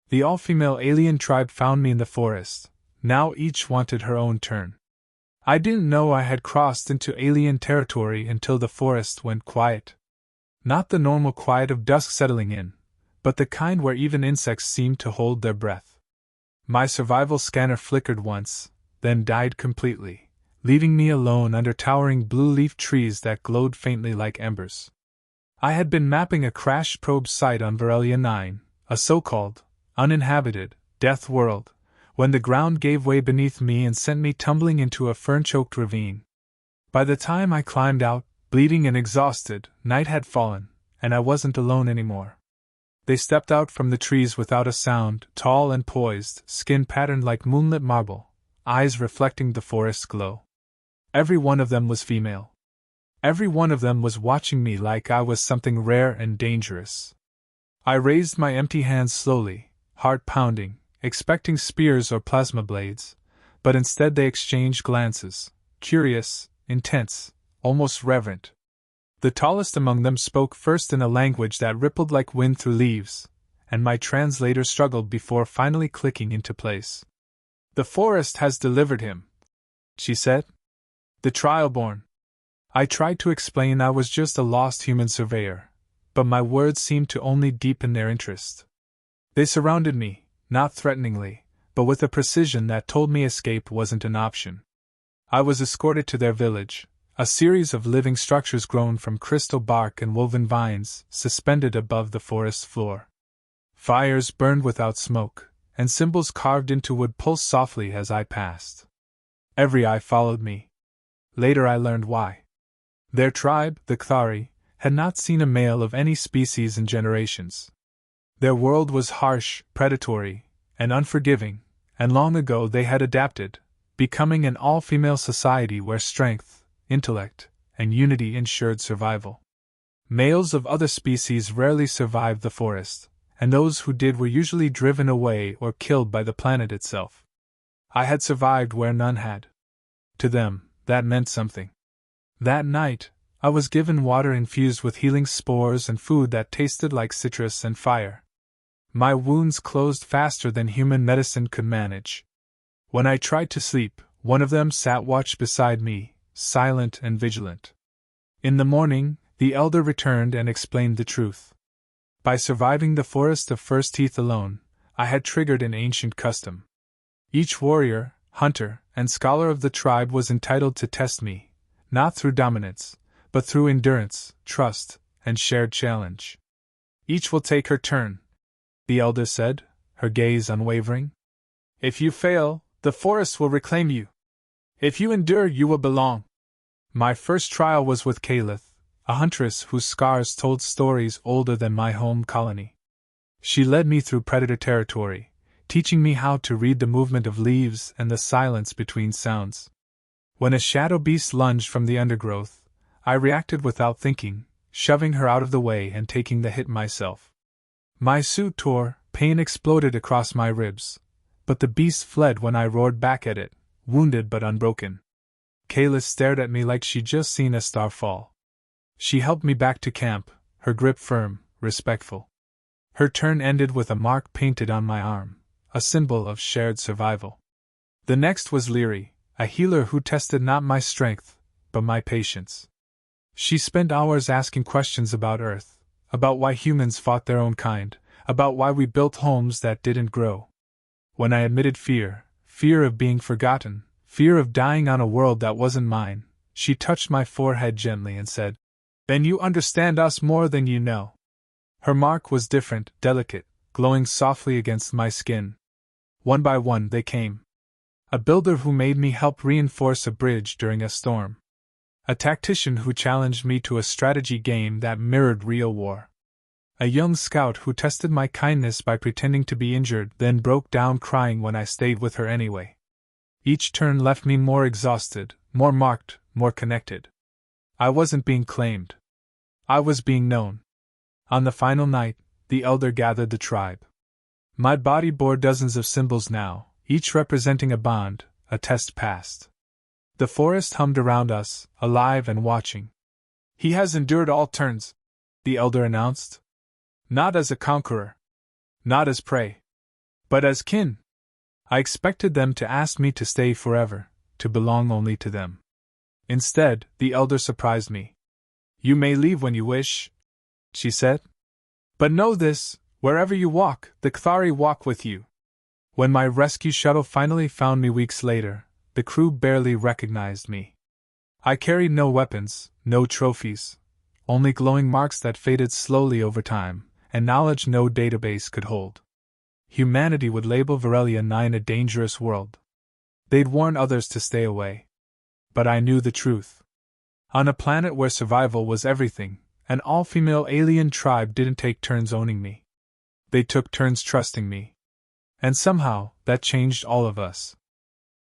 The all-female alien tribe found me in the forest. Now each wanted her own turn. I didn't know I had crossed into alien territory until the forest went quiet. Not the normal quiet of dusk settling in, but the kind where even insects seemed to hold their breath. My survival scanner flickered once, then died completely, leaving me alone under towering blue-leaf trees that glowed faintly like embers. I had been mapping a crash probe site on Varelia 9, a so-called, uninhabited, Deathworld, when the ground gave way beneath me and sent me tumbling into a fern-choked ravine. By the time I climbed out, bleeding and exhausted, night had fallen, and I wasn't alone anymore. They stepped out from the trees without a sound, tall and poised, skin patterned like moonlit marble, eyes reflecting the forest's glow. Every one of them was female. Every one of them was watching me like I was something rare and dangerous. I raised my empty hands slowly, heart pounding, expecting spears or plasma blades, but instead they exchanged glances, curious, intense, almost reverent. The tallest among them spoke first in a language that rippled like wind through leaves, and my translator struggled before finally clicking into place. "The forest has delivered him," she said. "The trialborn." I tried to explain I was just a lost human surveyor, but my words seemed to only deepen their interest. They surrounded me, not threateningly, but with a precision that told me escape wasn't an option. I was escorted to their village, a series of living structures grown from crystal bark and woven vines, suspended above the forest floor. Fires burned without smoke, and symbols carved into wood pulsed softly as I passed. Every eye followed me. Later I learned why. Their tribe, the Kthari, had not seen a male of any species in generations. Their world was harsh, predatory, and unforgiving, and long ago they had adapted, becoming an all-female society where strength, intellect, and unity ensured survival. Males of other species rarely survived the forest, and those who did were usually driven away or killed by the planet itself. I had survived where none had. To them, that meant something. That night, I was given water infused with healing spores and food that tasted like citrus and fire. My wounds closed faster than human medicine could manage. When I tried to sleep, one of them sat watch beside me, silent and vigilant. In the morning, the elder returned and explained the truth. By surviving the forest of first teeth alone, I had triggered an ancient custom. Each warrior, hunter, and scholar of the tribe was entitled to test me, not through dominance, but through endurance, trust, and shared challenge. "Each will take her turn," the elder said, her gaze unwavering. "If you fail, the forest will reclaim you. If you endure, you will belong." My first trial was with Kalith, a huntress whose scars told stories older than my home colony. She led me through predator territory, teaching me how to read the movement of leaves and the silence between sounds. When a shadow beast lunged from the undergrowth, I reacted without thinking, shoving her out of the way and taking the hit myself. My suit tore, pain exploded across my ribs, but the beast fled when I roared back at it, wounded but unbroken. Kayla stared at me like she'd just seen a star fall. She helped me back to camp, her grip firm, respectful. Her turn ended with a mark painted on my arm, a symbol of shared survival. The next was Leary, a healer who tested not my strength, but my patience. She spent hours asking questions about Earth, about why humans fought their own kind, about why we built homes that didn't grow. When I admitted fear of being forgotten, fear of dying on a world that wasn't mine, she touched my forehead gently and said, "Then you understand us more than you know." Her mark was different, delicate, glowing softly against my skin. One by one they came. A builder who made me help reinforce a bridge during a storm. A tactician who challenged me to a strategy game that mirrored real war. A young scout who tested my kindness by pretending to be injured, then broke down crying when I stayed with her anyway. Each turn left me more exhausted, more marked, more connected. I wasn't being claimed. I was being known. On the final night, the elder gathered the tribe. My body bore dozens of symbols now, each representing a bond, a test passed. The forest hummed around us, alive and watching. "He has endured all turns," the elder announced. "Not as a conqueror. Not as prey. But as kin, I expected them to ask me to stay forever, to belong only to them. Instead, the elder surprised me. You may leave when you wish, she said. But know this, wherever you walk, the Kthari walk with you. When my rescue shuttle finally found me weeks later, the crew barely recognized me. I carried no weapons, no trophies, only glowing marks that faded slowly over time, and knowledge no database could hold. Humanity would label Varelia 9 a dangerous world. They'd warn others to stay away. But I knew the truth. On a planet where survival was everything, an all-female alien tribe didn't take turns owning me. They took turns trusting me. And somehow, that changed all of us.